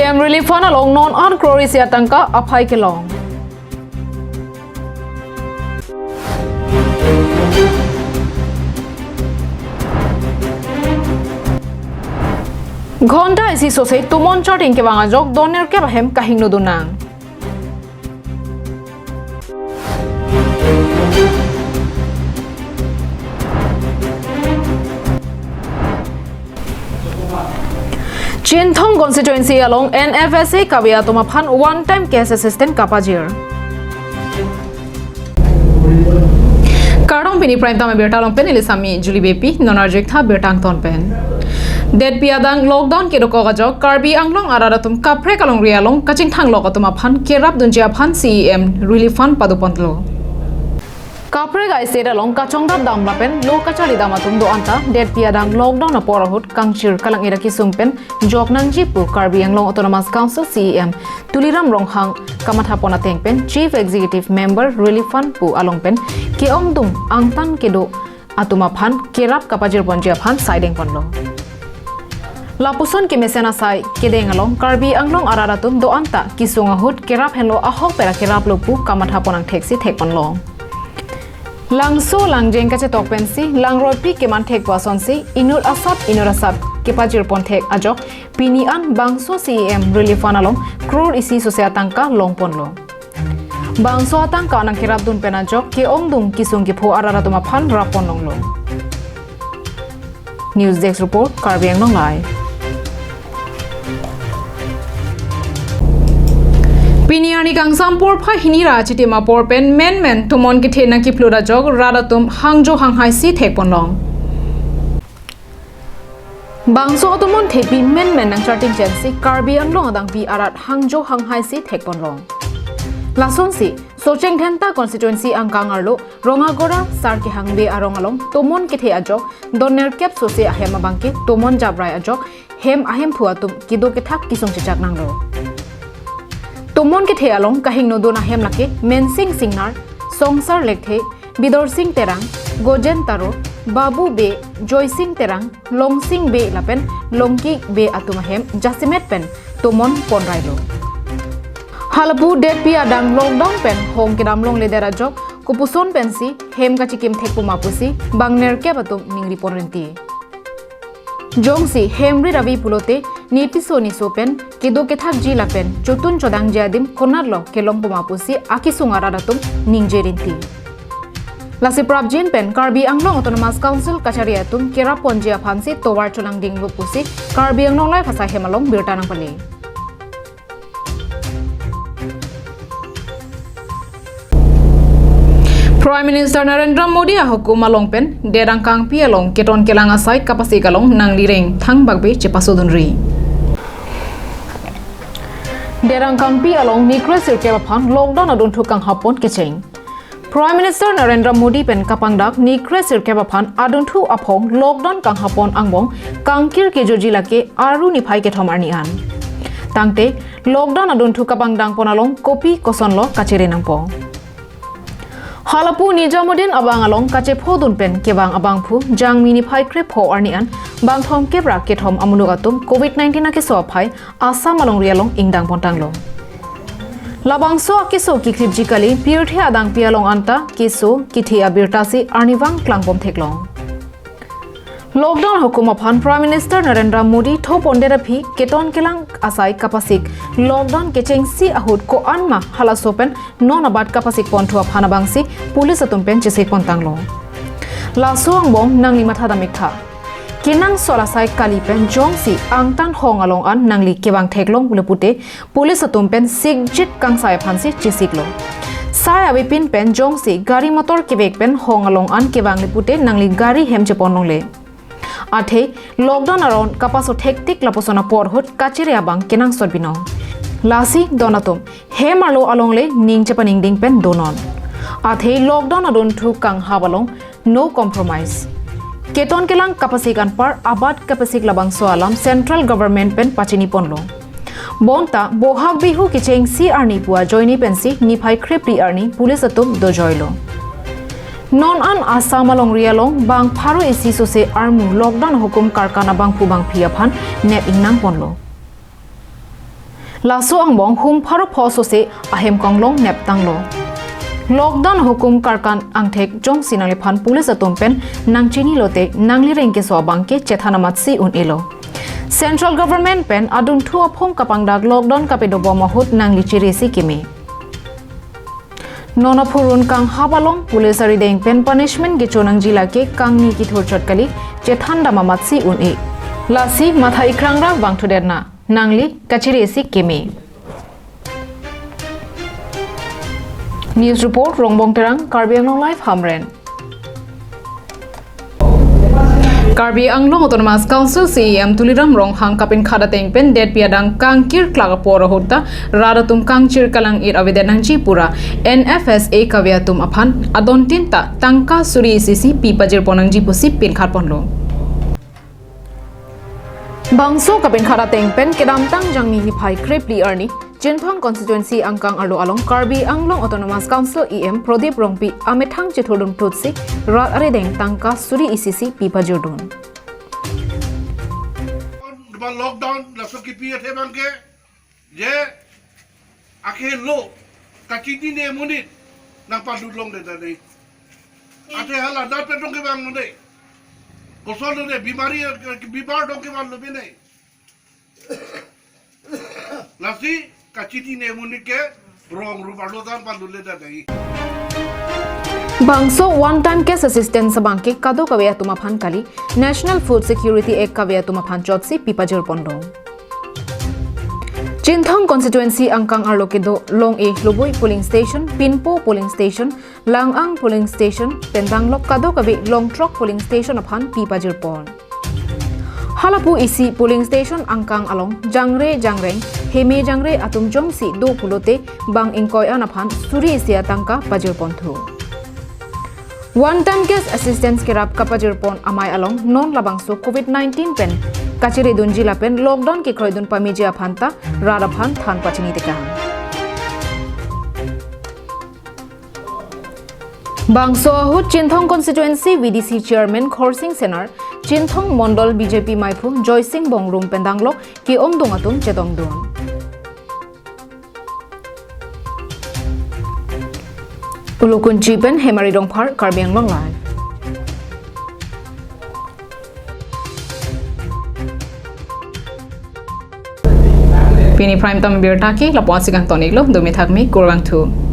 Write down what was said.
CM relief fund along non-on crores yatangka aphai kelong. Ghonta isi sosai tumon charting ke banga jok doner ke bahem kahing nudunang. Chinthong constituency along NFSA kabia tumaphan one-time case assistant kapajir. Karong pini prime time berta long pen ilisami Julie Bepi nonarjek tha bertang ton pen. Dead piadang lockdown ke doko gajok Karbi anglong araratum kapre kalong rialong kaching thang loko tumaphan kerap dunjia phan CEM relief fund padupontlo. Kapre ga iseda long kachongda damla pen lo kachali damatum do anta dead piadang lockdown na porahut kangchir kalang ira ki sumpen joknang jipu Karbi anglong autonomous council CEM tuliram ronghang kamatha pona tengpen chief executive member relief fund pu along pen ke ongdum angtan kedo atuma phan kerap kapajir bonjia phan siding ponlo. Lapuson ke mesena sai kedeng along Karbi anglong araratum do anta kisunga hut kerap henlo ahok pera kerap lopu kamatha ponang theksi thekponlo. Langso langjeng kache tokpensi langropi keman thek wasonsi inur asap ke pajir pon thek ajok pinian bangso CEM relief fund along crore isi sosiatangka longponlo. Bangso atangka nang kerap dun penajok ke ongdung kisung ki pho araratuma phan rapon longlo. News Desk report Karbi anglong live. Piniani kang sampur pha hinira chitima porpen men tumon ki thena ki flura jog radatum hangjo hanghai si thekponlong. Bangso tumon thepi men nang charting jensi Karbi anglong adang pi arat hangjo hanghai si thekponlong. Lason si socheng thenta constituency angkang arlo rongagora sar ki hangbe arong along tumon ki the ajok donner kep sosi ahem abangki tumon jabrai ajok hem ahem phuatum kido ke thak kisung chichak nanglo. Tumon ke the along kahing no dona hem lake mensing singnar songsar lekthe bidor sing terang gojen taro babu be joy sing terang long sing be lapen longki be atuma hem jasimet pen tumon ponrailo halapu det pi adang lockdown pen hong kedam long ledera jok kupuson pensi hem kachikim thekpu mapusi bangner ke batum ningri porenti jongsi hemri ravi pulote nipisoni sopen kido kethak jilapen chotun chodang jadim konarlo kelong pumapusi aki sungara datum ningjerinti lasi prabjin pen Karbi anglong autonomous council kachariatum kera ponjia phansi towar cholang dinglu pusi Karbi anglong lai phasa hemalong birtanang pale Prime Minister Narendra Modi hukum along pen derang kang pi along keton kelang asai kapasi kalong nang lireng thang bagbe chepasodunri derang kang pi along nikre sirke baphan lockdown adun thukang hapon kecheng Prime Minister Narendra Modi pen kapangdak nikre sirke baphan adun thu aphong lockdown kang hapon angbong kangkir ke jojilake aru niphai ke thomarni an tangte lockdown adun thu kapangdang ponalong kopi kosonlo kachire nangpo Halapu Nijamuddin abang along kache phodun pen kebang abang phu jang mini phai kre pho arnian bang thom kebra ke thom amunu atum COVID-19 na ke so phai asam along rialong ingdang pontanglo labang so ke so ki kripjikali pirthe adang pialong anta kiso kithia birtasi arniwang klangpom theklong Lockdown hukum aphan Prime Minister Narendra Modi tho pondera phi keton kelang asai kapasik lockdown kecheng si ahut ko anma hala sopen non abat kapasik ponthua phana bangsi police atumpen chesek pontanglo la soang bong nangli matha damikha kenang solasai kalipen jongsi angtan hong along an nangli kebang theklong bulepute police atumpen sigjit kangsai phansi chesiklo sai abipin pen jongsi gari motor kebek pen hong along an kebang lepute nangli gari hemche ponlongle Athe lockdown around kapaso hektik laposona porhut kachire abang kenang sorbino lasi donatum he marlo alongle ning chapaning ding pen donon Athe lockdown adon thu kang habalong no compromise keton kelang kapasikan par abad kapasik labang soalam central government pen pachini ponlo bonta bohag bihu kicheng si arni pua joini pensi niphai krepri arni police atum do joilo Non an asam along rialong bang pharo isi sose armu lockdown hukum karkana bang pubang phiaphan nep ingnang ponlo laso angbong hum pharo phoso se ahem konglong nep tanglo lockdown hukum karkan angthek jong sinali phan police atompen nangchini lote nangli rengke so bangke cethanamatsi un elo central government pen adun thu aphong kapangdak lockdown kapedo bomahut nangli chiresi kimi nona phurun kang habalong police ari deng pen punishment ge chonang jila ke kangni ki thor chotkali cethanda mamatsi un e lasi matha ikrangra bangthuderna nangli kachiresi kimi News report Rongbong Terang Karbi Anglong Live Hamren Karbi Anglong Autonomous Council CEM Tuliram Rong Hang Kapin Khada Teng Pen Det Piadang Kangkir Klaga Pora Hota Radatum Kangchir Kalang Ir Avedanang Jipura NFSA Kaviatum Aphan Adon Tinta Tangka Suri Sisi Pipajir Ponang Jipusi Pin Kharponlo Bangso Kapin Khada Teng Pen Kedam Tang Jangni Hipai Krepli Erni Jinthong constituency angkang arlo along Karbi Anglong Autonomous Council EM Prodip Rongpi Amethang Chithodum Tutsi Rat Aredeng Tangka Suri ICC Pipa Jordun lockdown langsung kipi athe bangke je akhe lo kachiti ne munit nang padulong de tadi athe hala da petong ke bang nde kosol de bimari bibar dong ke bang lobe nei lasi kachiti ne munit ke rong rupalo dan padule da dai Bangso one time case assistance bangke kado kawya tuma phan kali National Food Security Act kawya tuma phan chotsi pipajor pondong Jinthong constituency angkang arlokedo long e loboi polling station Pinpo polling station Langang polling station Pendanglok kado kabe long truck polling station aphan pipajor pon Halapu isi polling station angkang along Jangre Jangreng Heme Jangre atum jongsi do pulote bang ingkoy anaphan suri isia tangka pajor ponthu One time case assistance kerap kapajir pon amai along non labangso COVID-19 pen kachiri dunjila pen lockdown ke kroidun pamijia phanta rara phan than pachini tekang Bangso ahut Jinthong constituency VDC chairman Khorsing Senar Jinthong Mondol BJP Maipu Joysing Bongrum Pendanglo ki omdongatum chetongdon Ulukun Jipen Hemari Dongphar Karbi Anglong Live Pini Prime Tam Birtaki Lapuan Sigang Toniglo Dumi Thakmi Kurwang 2